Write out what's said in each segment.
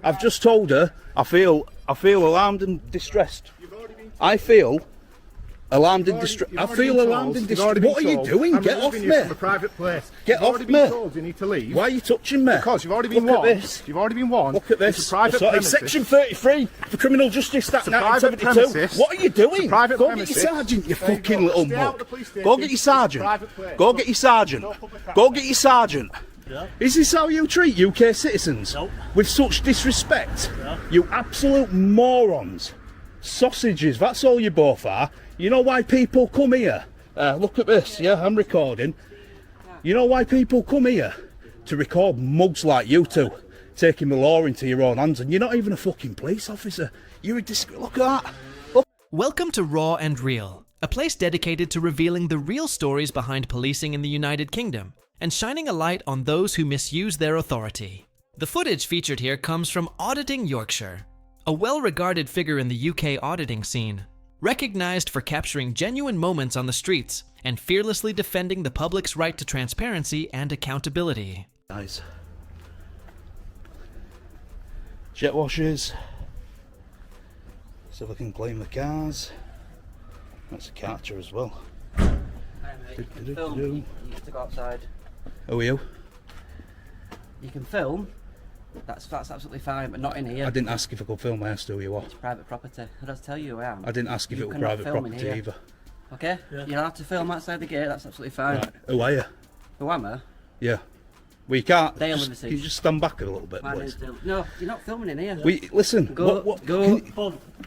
I've just told her I feel alarmed and distressed. I feel alarmed and distressed. I feel alarmed and distressed. What are you doing? Get off me! From a private place. Get off me! You need to leave. Why are you touching me? Because you've already been warned. warned. Look at this. You've already been warned. Look at this. It's a private premises. Section 33 of the Criminal Justice Act 1972. What are you doing? Go get your sergeant, you fucking little muck. Go get your sergeant. Go get your sergeant. Go get your sergeant. Yeah. Is this how you treat UK citizens? Nope. With such disrespect? Yeah. You absolute morons. Sausages, that's all you both are. You know why people come here? Look at this, yeah, I'm recording. You know why people come here? To record mugs like you two, taking the law into your own hands, and you're not even a fucking police officer. You're a look at that. Look. Welcome to Raw and Real, a place dedicated to revealing the real stories behind policing in the United Kingdom and shining a light on those who misuse their authority. The footage featured here comes from Auditing Yorkshire, a well-regarded figure in the UK auditing scene, recognized for capturing genuine moments on the streets and fearlessly defending the public's right to transparency and accountability. Nice. Jet washers. So we can claim the cars. That's a catcher as well. Hi mate, you can film, you have to go outside. Who are you? You can film, that's absolutely fine, but not in here. I didn't ask if I could film, I asked who you are. It's private property. I don't tell you who I am. I didn't ask if You it was cannot private film in property here. either. Okay? Yeah. You don't have to film outside the gate, that's absolutely fine. Right. Who are you? Who am I? Yeah. Well, you can't. Dale Just, Liverseed. can you just stand back a little bit, My please? name's Dale. No, you're not filming in here. Listen. Go, What? go.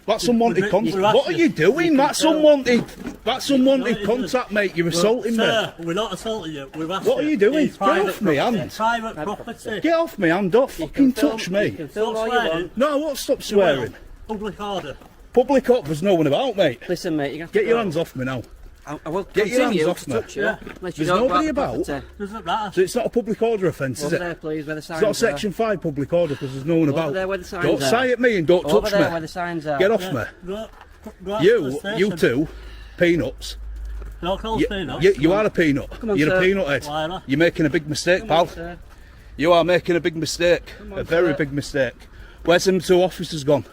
That's unwanted contact. What are you doing? That's unwanted. That's unwanted contact, mate. You're assaulting me. Sir, we're not assaulting you. We've asked What are you doing? It's Get off me hand. It's private property. Get off me hand. Don't fucking touch You me. can film Stop all you swearing. want. No, I won't stop swearing. Public order. Public up, there's no one about, mate. Listen mate, you have to Get your go. hands off me now. I will Get your continue hands off to me. touch you. Yeah. Unless you There's don't nobody go out the about. property. Doesn't matter. So it's not a public order offence, is Over it? there please, where the signs It's not are. Section 5 public order because there's no one about. there where the signs Don't are. sigh at me and don't Over touch there me. where the signs are. Get off Yeah. me. Go out to the You station. two, peanuts. Don't call You, peanuts. you are a peanut. Come on, You're sir. a peanut head. Why not? You're making a big mistake, Come pal. on, sir. You are making a big mistake. on, A very sir. big mistake. Where's them two officers gone?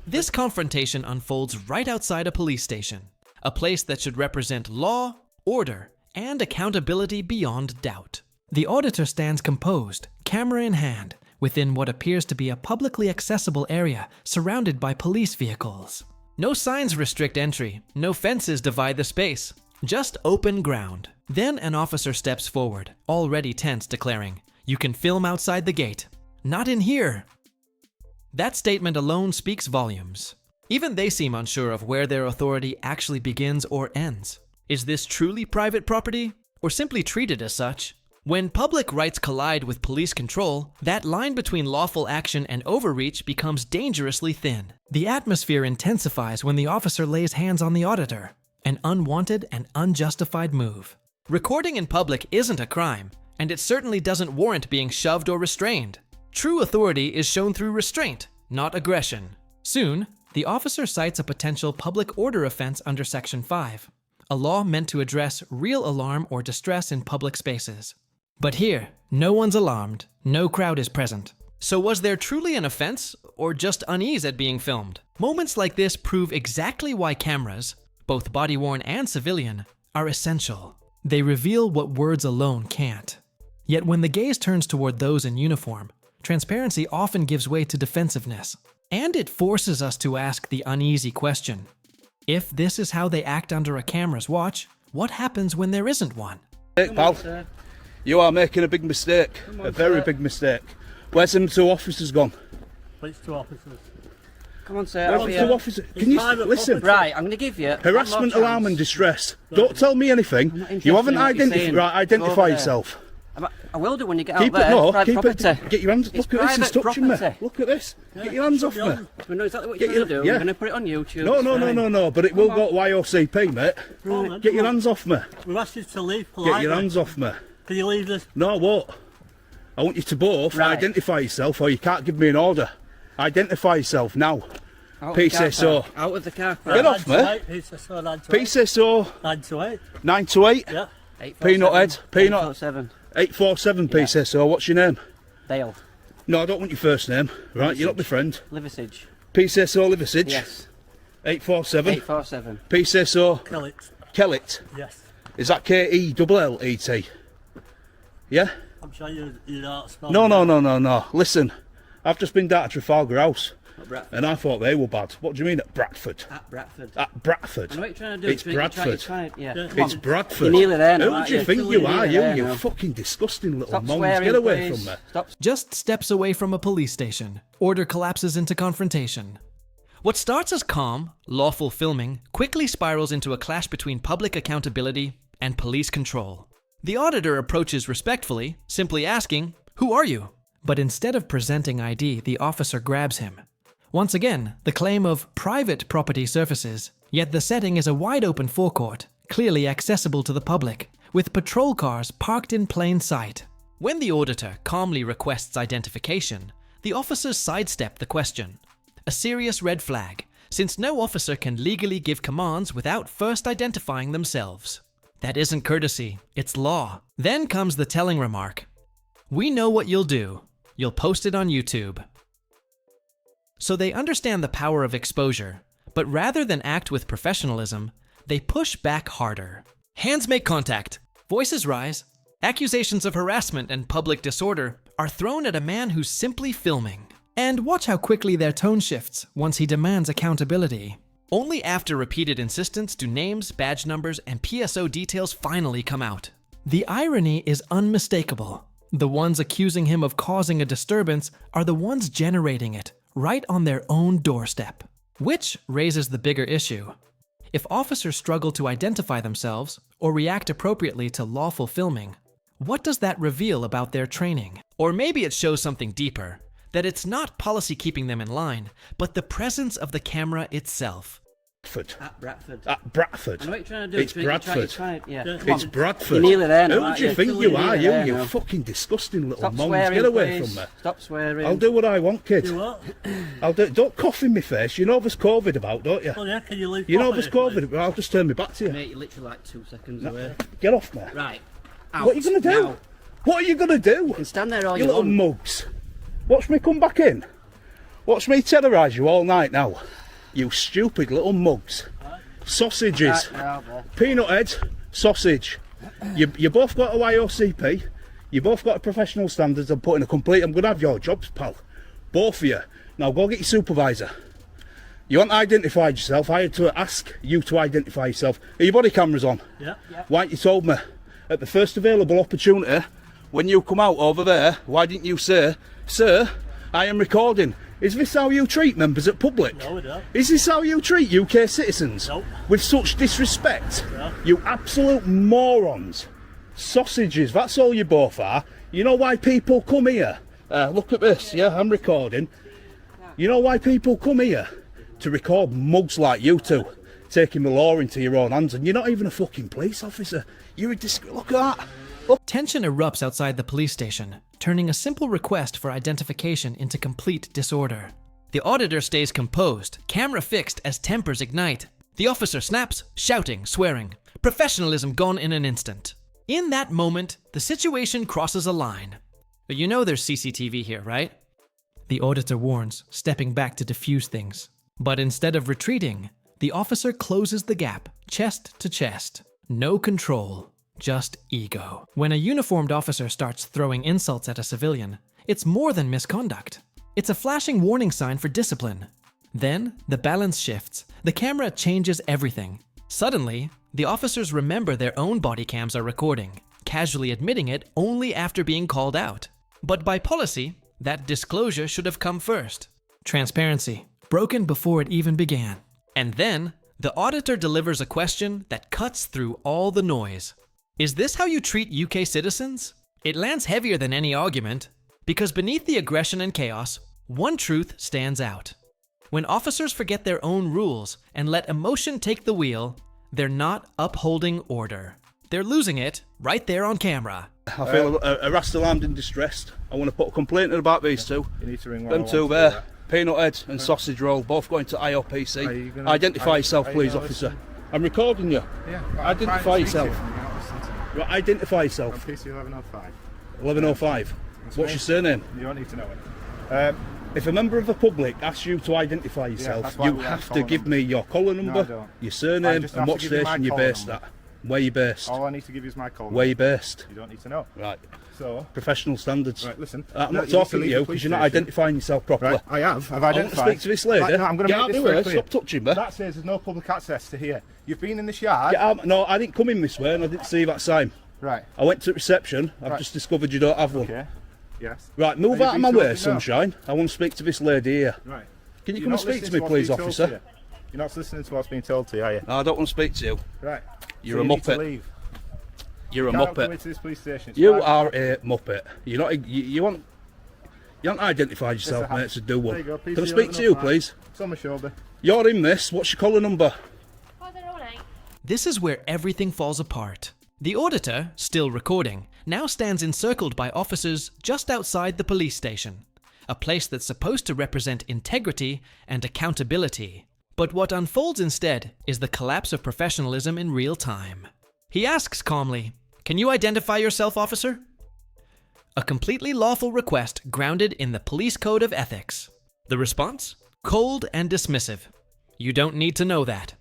This confrontation unfolds right outside a police station, a place that should represent law, order, and accountability beyond doubt. The auditor stands composed, camera in hand, within what appears to be a publicly accessible area surrounded by police vehicles. No signs restrict entry, no fences divide the space, just open ground. Then an officer steps forward, already tense, declaring, "You can film outside the gate. Not in here." That statement alone speaks volumes. Even they seem unsure of where their authority actually begins or ends. Is this truly private property, or simply treated as such? When public rights collide with police control, that line between lawful action and overreach becomes dangerously thin. The atmosphere intensifies when the officer lays hands on the auditor, an unwanted and unjustified move. Recording in public isn't a crime, and it certainly doesn't warrant being shoved or restrained. True authority is shown through restraint, not aggression. Soon, the officer cites a potential public order offense under Section 5, a law meant to address real alarm or distress in public spaces. But here, no one's alarmed, no crowd is present. So was there truly an offense, or just unease at being filmed? Moments like this prove exactly why cameras, both body-worn and civilian, are essential. They reveal what words alone can't. Yet when the gaze turns toward those in uniform, transparency often gives way to defensiveness. And it forces us to ask the uneasy question. If this is how they act under a camera's watch, what happens when there isn't one? Come Pal, on, sir. you are making a big mistake. on, A very sir. big mistake. Where's them two officers gone? Police two officers. Come on, sir. Where's Over them two here. officers? Can you private listen? property. Right, I'm going to give you Harassment, one more alarm, and chance. distress. Don't tell me anything. not interested You haven't in what you're identified. saying. Right, Go identify over there. yourself. I will do when you get Keep out there. it. No, It's private keep property. it. Get your hands. It's Look at this. He's private touching me. property. Look at this. Get your hands off me. We know exactly what Get you're going to your- do. yeah. We're going to put it on YouTube. No, It's no, no, fine. no, no. But it will go to YOCP, mate. Right. Get your hands off me. We've asked you to leave politely. Get your hands off me. Can you leave this? No, what? I want you to both Right. identify yourself, or you can't give me an order. Identify yourself now. Out of the car PCSO. park. Out of the car Get park. off me. 9 to 8, PCSO 9 to 8. PCSO 9 to 8. 9 to 8. Yeah. 847. Peanut head. Peanut. 847. 847 PCSO. What's your name? Dale. No, I don't want your first name. Right, you're not my friend. Liversidge. PCSO Liversidge. Yes. 847. 847. PCSO Kill it. Kellet. Yes. Is that Kellet? Yeah? I'm sure you don't spell No. Listen, I've just been down to Trafalgar House. At Bradford. And I thought they were bad. What do you mean at Bradford? At Bradford. At Bradford? I know what you're trying to do. It's Bradford. Yeah. Yeah. Come on. It's Bradford. You're nearly there now, Who aren't do you you? think You're you nearly are? there You now. fucking disgusting little Stop mongs. swearing, Get away please. from me. Stop. Just steps away from a police station, order collapses into confrontation. What starts as calm, lawful filming quickly spirals into a clash between public accountability and police control. The auditor approaches respectfully, simply asking, "Who are you?" But instead of presenting ID, the officer grabs him. Once again, the claim of private property surfaces, yet the setting is a wide-open forecourt, clearly accessible to the public, with patrol cars parked in plain sight. When the auditor calmly requests identification, the officers sidestep the question. A serious red flag, since no officer can legally give commands without first identifying themselves. That isn't courtesy, it's law. Then comes the telling remark. "We know what you'll do. You'll post it on YouTube." So they understand the power of exposure, but rather than act with professionalism, they push back harder. Hands make contact, voices rise, accusations of harassment and public disorder are thrown at a man who's simply filming. And watch how quickly their tone shifts once he demands accountability. Only after repeated insistence do names, badge numbers, and PSO details finally come out. The irony is unmistakable. The ones accusing him of causing a disturbance are the ones generating it, right on their own doorstep. Which raises the bigger issue. If officers struggle to identify themselves or react appropriately to lawful filming, what does that reveal about their training? Or maybe it shows something deeper, that it's not policy keeping them in line, but the presence of the camera itself. At Bradford. At Bradford. I know what you're trying to do. It's Bradford. Yeah. Yeah. Come on. It's Bradford. You're nearly there now, Who aren't do you you? think You're you nearly are? there You now. fucking disgusting little Stop mongs. swearing, Get away please. from me. Stop swearing. I'll do what I want, kid. Do what? I'll do. Don't cough in my face. You know there's COVID about, don't you? Oh yeah, can you leave? You know there's properly, COVID about. I'll just turn me back to you. Mate, you're literally like 2 seconds away. Get off me. Right. Out. What are you going to do? Now. What are you going to do? You can stand there all You you little want. mugs. Watch me come back in. Watch me terrorise you all night now. You stupid little mugs. Sausages. Right now, boy. Peanut heads. Sausage. You both got a YOCP. You both got a professional standards. I'm putting a complete. I'm going to have your jobs, pal. Both of you. Now go get your supervisor. You haven't identified yourself. I had to ask you to identify yourself. Are your body cameras on? Yeah. Why ain't you told me? At the first available opportunity, when you come out over there, why didn't you say, "Sir, I am recording"? Is this how you treat members at public? No, we don't. Is this how you treat UK citizens? Nope. With such disrespect? No. You absolute morons. Sausages, that's all you both are. You know why people come here? Look at this, yeah, I'm recording. You know why people come here? To record mugs like you two, taking the law into your own hands, and you're not even a fucking police officer. You're a look at that. Tension erupts outside the police station, turning a simple request for identification into complete disorder. The auditor stays composed, camera fixed as tempers ignite. The officer snaps, shouting, swearing. Professionalism gone in an instant. In that moment, the situation crosses a line. You know there's CCTV here, right? The auditor warns, stepping back to defuse things. But instead of retreating, the officer closes the gap, chest to chest. No control, just ego. When a uniformed officer starts throwing insults at a civilian, it's more than misconduct. It's a flashing warning sign for discipline. Then, the balance shifts. The camera changes everything. Suddenly, the officers remember their own body cams are recording, casually admitting it only after being called out. But by policy, that disclosure should have come first. Transparency, broken before it even began. And then, the auditor delivers a question that cuts through all the noise. Is this how you treat UK citizens? It lands heavier than any argument, because beneath the aggression and chaos, one truth stands out. When officers forget their own rules and let emotion take the wheel, they're not upholding order. They're losing it right there on camera. I feel harassed, alarmed and distressed. I want to put a complaint in about these two. You need to ring Them two there. Peanut head and sausage roll, both going to IOPC. Identify yourself, please, officer. I'm recording you. Yeah. Identify yourself. Right, identify yourself. PC 1105. 1105. What's your surname? You don't need to know it. If a member of the public asks you to identify yourself, that's why you we have have to collar give number. me your collar number, don't. your I surname, just and have to what give you my station you're collar based number. at. Where you based? All I need to give you is my call. Where you based? You don't need to know. Right. So, Professional standards. right, listen. I'm No, not need to talking to leave you the because police you're not station. identifying yourself properly. Right, I have. I've I want to identified. speak to this lady. Right, no, I'm going to Get make out this the very way. clear. Stop touching me. That says there's no public access to here. You've been in this yard. Get out. No, I didn't come in this way and I didn't see that sign. Right. I went to reception. I've Right. just discovered you don't have one. Okay. Yes. Right, move Have you out of been my told way, to go? sunshine. I want to speak to this lady here. Right. Can you You're come and not speak to listening me, what's please, being told officer? to you. You're not listening to what's being told to you, are you? No, I don't want to speak to you. Right. You're So a you need to muppet. leave. You're a You can't come muppet. into this police station. It's You fine. are a muppet. You're not. You want. You haven't identified yourself, Yes, I mate. So do There one. you go. Can I PC speak to you, open up, please? It's on my shoulder. You're in this. What's your collar number? 408. This is where everything falls apart. The auditor, still recording, now stands encircled by officers just outside the police station, a place that's supposed to represent integrity and accountability. But what unfolds instead is the collapse of professionalism in real time. He asks calmly, "Can you identify yourself, officer?" A completely lawful request grounded in the Police Code of Ethics. The response? Cold and dismissive. "You don't need to know that."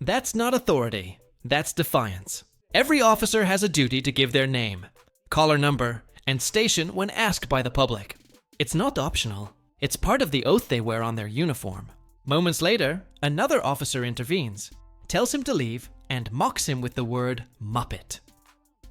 That's not authority. That's defiance. Every officer has a duty to give their name, collar number, and station when asked by the public. It's not optional. It's part of the oath they wear on their uniform. Moments later, another officer intervenes, tells him to leave, and mocks him with the word Muppet.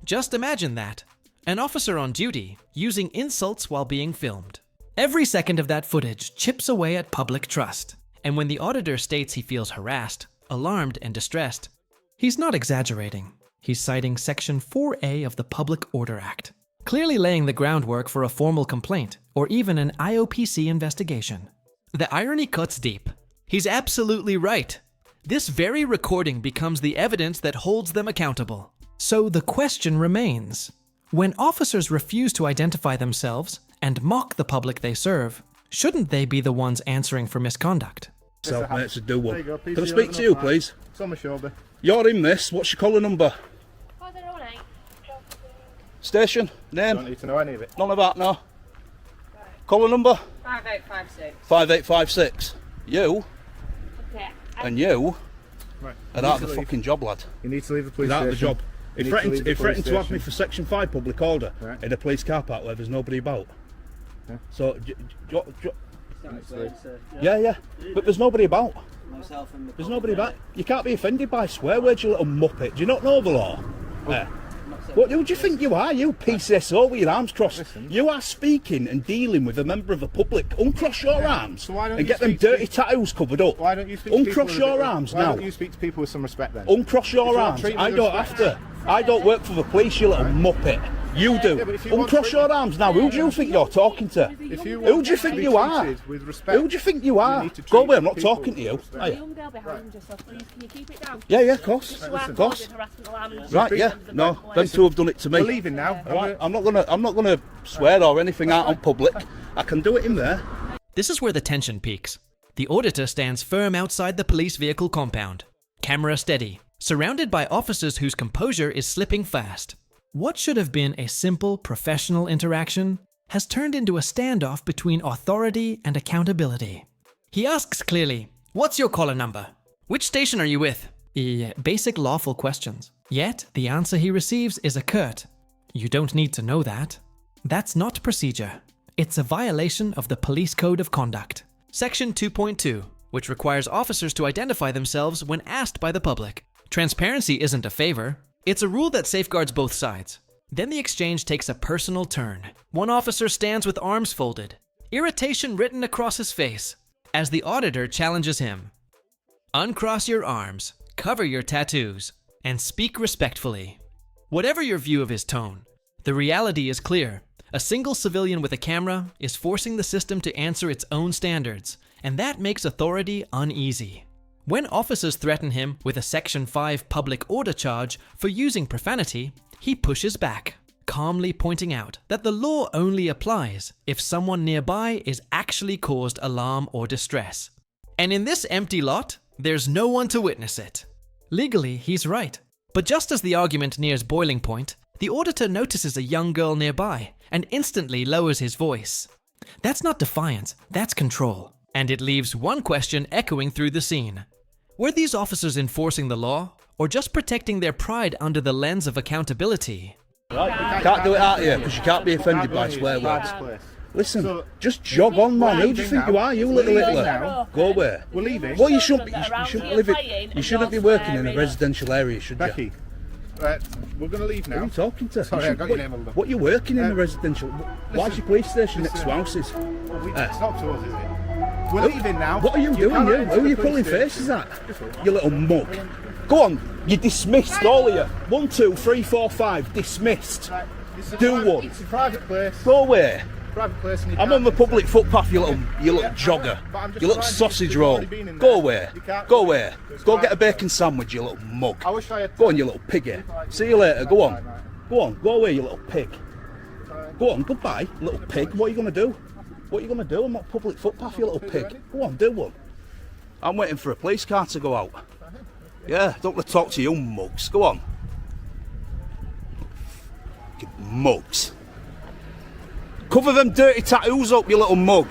Just imagine that. An officer on duty using insults while being filmed. Every second of that footage chips away at public trust. And when the auditor states he feels harassed, alarmed, and distressed, he's not exaggerating. He's citing Section 4A of the Public Order Act, clearly laying the groundwork for a formal complaint or even an IOPC investigation. The irony cuts deep. He's absolutely right. This very recording becomes the evidence that holds them accountable. So the question remains, when officers refuse to identify themselves and mock the public they serve, shouldn't they be the ones answering for misconduct? Self, mate, so do There you one. go. Can I PC speak open to you, up, please? It's on my shoulder. You're in this. What's your collar number? 408. Station? Don't Name? need to know any of it. None of that, no. Collar number? 5856. 5856. You Okay. and you Right. are You out need of the to leave. fucking job, lad. You need to leave the police You're out of the station. job. You He need to leave threatened, the he threatened police to have me station. for Section 5 public order Right. in a police car park where there's nobody about. Yeah. So, yeah. But there's nobody about. Myself and the There's public nobody there. about. You can't be offended by swear words, you little muppet. Do you not know the law? Yeah. What who do you think you are, you PCSO with your arms crossed? Listen. You are speaking and dealing with a member of the public. Uncross your arms So why don't and you get them speak to dirty people- tattoos covered up. Why don't you speak to people Uncross with a your bit- arms why now. don't you speak to people with some respect then? Uncross your If you want arms. treatment I with don't respect- have to. I don't work for the police, you little muppet. You do. Yeah, but if you want Uncross your treatment- arms now. Who do you think you're talking to? If you Who want do you to think be you are? treated with respect, Who do you think you are? need to Go treat away, I'm not people talking to you. with respect. Are The you? young girl behind you, so please, can you keep it down? Yeah, of course. You are Of course. causing harassment alarm and Right, yeah. members of No, the them police. two have done it to me. We're leaving now. Right, I'm not gonna swear or anything out on public. I can do it in there. This is where the tension peaks. The auditor stands firm outside the police vehicle compound, camera steady, surrounded by officers whose composure is slipping fast. What should have been a simple professional interaction has turned into a standoff between authority and accountability. He asks clearly, "What's your collar number? Which station are you with?" Basic lawful questions. Yet, the answer he receives is a curt, "You don't need to know that." That's not procedure. It's a violation of the Police Code of Conduct. Section 2.2, which requires officers to identify themselves when asked by the public. Transparency isn't a favor. It's a rule that safeguards both sides. Then the exchange takes a personal turn. One officer stands with arms folded, irritation written across his face, as the auditor challenges him. Uncross your arms, cover your tattoos, and speak respectfully. Whatever your view of his tone, the reality is clear. A single civilian with a camera is forcing the system to answer its own standards, and that makes authority uneasy. When officers threaten him with a Section 5 public order charge for using profanity, he pushes back, calmly pointing out that the law only applies if someone nearby is actually caused alarm or distress. And in this empty lot, there's no one to witness it. Legally, he's right. But just as the argument nears boiling point, the auditor notices a young girl nearby and instantly lowers his voice. That's not defiance, that's control. And it leaves one question echoing through the scene. Were these officers enforcing the law, or just protecting their pride under the lens of accountability? Right? You can't do it out here because you can't be offended by swear words. Listen, just jog on, man. Who do you think you are, you little Hitler? Go away. We're leaving. Well, you shouldn't be. You shouldn't be working in a residential area, should you? Becky, right, we're going to leave Who are now. you talking to? Sorry, You I got your name on the- What you working in a residential? Why's your police station next to houses? It's not to us, is it? We're leaving now. What are you doing, cannot you? enter Who are the you police pulling station. faces at? You little mug. Go on, you're dismissed, all of you. 1, 2, 3, 4, 5, dismissed. Right, this is a Do private- one. It's a private place. Go away. Private place and you I'm can't on the enter. public footpath, you little jogger. but I'm just You little reminding you, sausage you've roll. already been in Go there. away. You can't Go go in. away. It's Go get a private bacon place. sandwich, you little mug. I wish I had. Go on, you little piggy. See you later. Go on. Go on. Go away, you little pig. Go on. Goodbye, little pig. What are you going to do? What are you going to do? I'm not public footpath, you little pig. Go on, do one. I'm waiting for a police car to go out. Yeah, don't want to talk to you mugs. Go on. Mugs. Cover them dirty tattoos up, you little mug.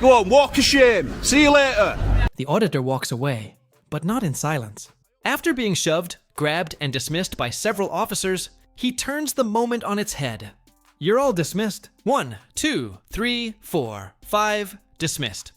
Go on, walk of shame. See you later. The auditor walks away, but not in silence. After being shoved, grabbed, and dismissed by several officers, he turns the moment on its head. You're all dismissed. 1, 2, 3, 4, 5, dismissed.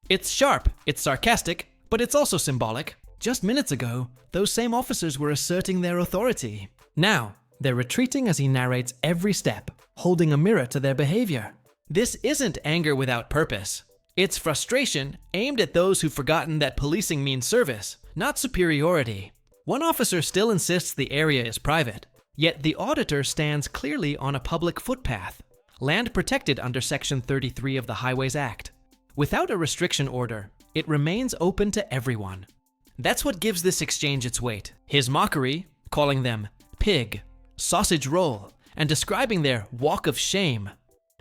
It's sharp, it's sarcastic, but it's also symbolic. Just minutes ago, those same officers were asserting their authority. Now, they're retreating as he narrates every step, holding a mirror to their behavior. This isn't anger without purpose. It's frustration aimed at those who've forgotten that policing means service, not superiority. One officer still insists the area is private, yet the auditor stands clearly on a public footpath, land protected under Section 33 of the Highways Act. Without a restriction order, it remains open to everyone. That's what gives this exchange its weight. His mockery, calling them pig, sausage roll, and describing their walk of shame,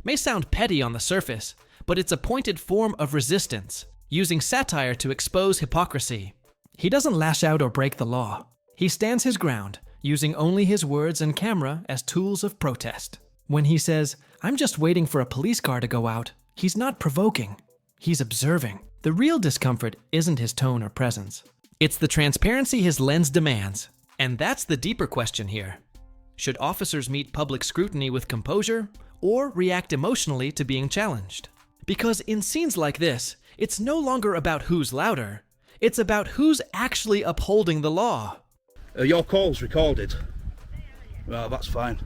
may sound petty on the surface, but it's a pointed form of resistance, using satire to expose hypocrisy. He doesn't lash out or break the law. He stands his ground, using only his words and camera as tools of protest. When he says, "I'm just waiting for a police car to go out," he's not provoking. He's observing. The real discomfort isn't his tone or presence. It's the transparency his lens demands. And that's the deeper question here. Should officers meet public scrutiny with composure or react emotionally to being challenged? Because in scenes like this, it's no longer about who's louder. It's about who's actually upholding the law. Your call's recorded. Well, that's fine.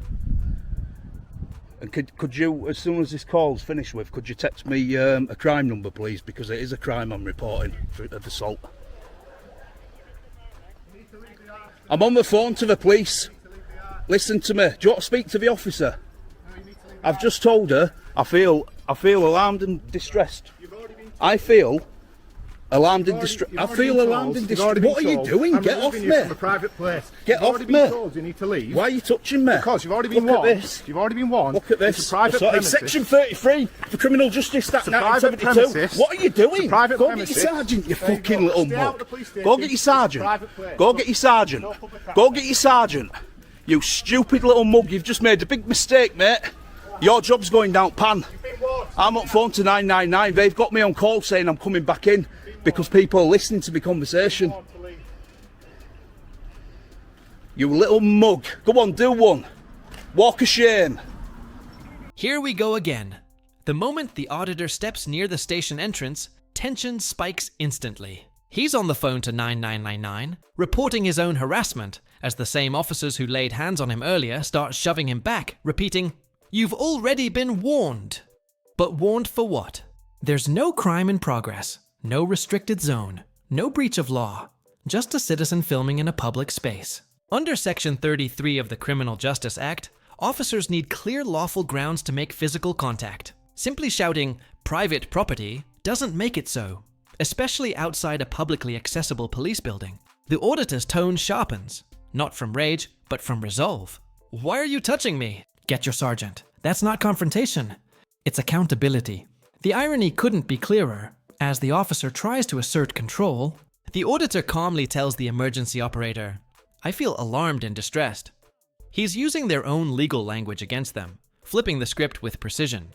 And could you, as soon as this call's finished with, could you text me a crime number, please? Because it is a crime I'm reporting of assault. I'm on the phone to the police. Listen to me. Do you want to speak to the officer? I've just told her I feel alarmed and distressed. I feel alarmed and distressed. I feel alarmed and distressed. What are you doing? Get off me. From a private place. Get You've off already been me. told you need to leave. Why are you touching me? Because you've already been Look at warned. this. You've already been warned. Look at this. It's a private Sorry, premises. Section 33 for Criminal Justice Act It's a private 1972. premises. What are you doing? It's a private Go premises. get your sergeant, you There you fucking go. little Stay out of the mug. police station. Go get your It's a sergeant. private place. Go get your sergeant. No public Go access. get your sergeant. You stupid little mug, you've just made a big mistake, mate. Your job's going down pan. I'm on phone to 999. They've got me on call saying I'm coming back in because people are listening to my conversation. You little mug. Go on, do one. Walk of shame. Here we go again. The moment the auditor steps near the station entrance, tension spikes instantly. He's on the phone to 9999, reporting his own harassment, as the same officers who laid hands on him earlier start shoving him back, repeating, "You've already been warned." But warned for what? There's no crime in progress, no restricted zone, no breach of law, just a citizen filming in a public space. Under Section 33 of the Criminal Justice Act, officers need clear lawful grounds to make physical contact. Simply shouting, "private property," doesn't make it so, especially outside a publicly accessible police building. The auditor's tone sharpens, not from rage, but from resolve. "Why are you touching me?" "Get your sergeant." That's not confrontation. It's accountability. The irony couldn't be clearer. As the officer tries to assert control, the auditor calmly tells the emergency operator, "I feel alarmed and distressed." He's using their own legal language against them, flipping the script with precision.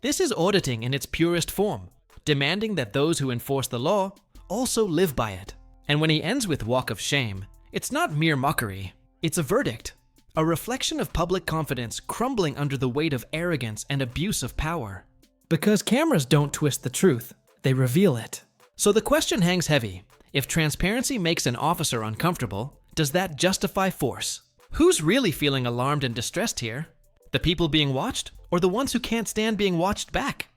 This is auditing in its purest form, demanding that those who enforce the law also live by it. And when he ends with walk of shame, it's not mere mockery, it's a verdict, a reflection of public confidence crumbling under the weight of arrogance and abuse of power. Because cameras don't twist the truth, they reveal it. So the question hangs heavy. If transparency makes an officer uncomfortable, does that justify force? Who's really feeling alarmed and distressed here? The people being watched, or the ones who can't stand being watched back?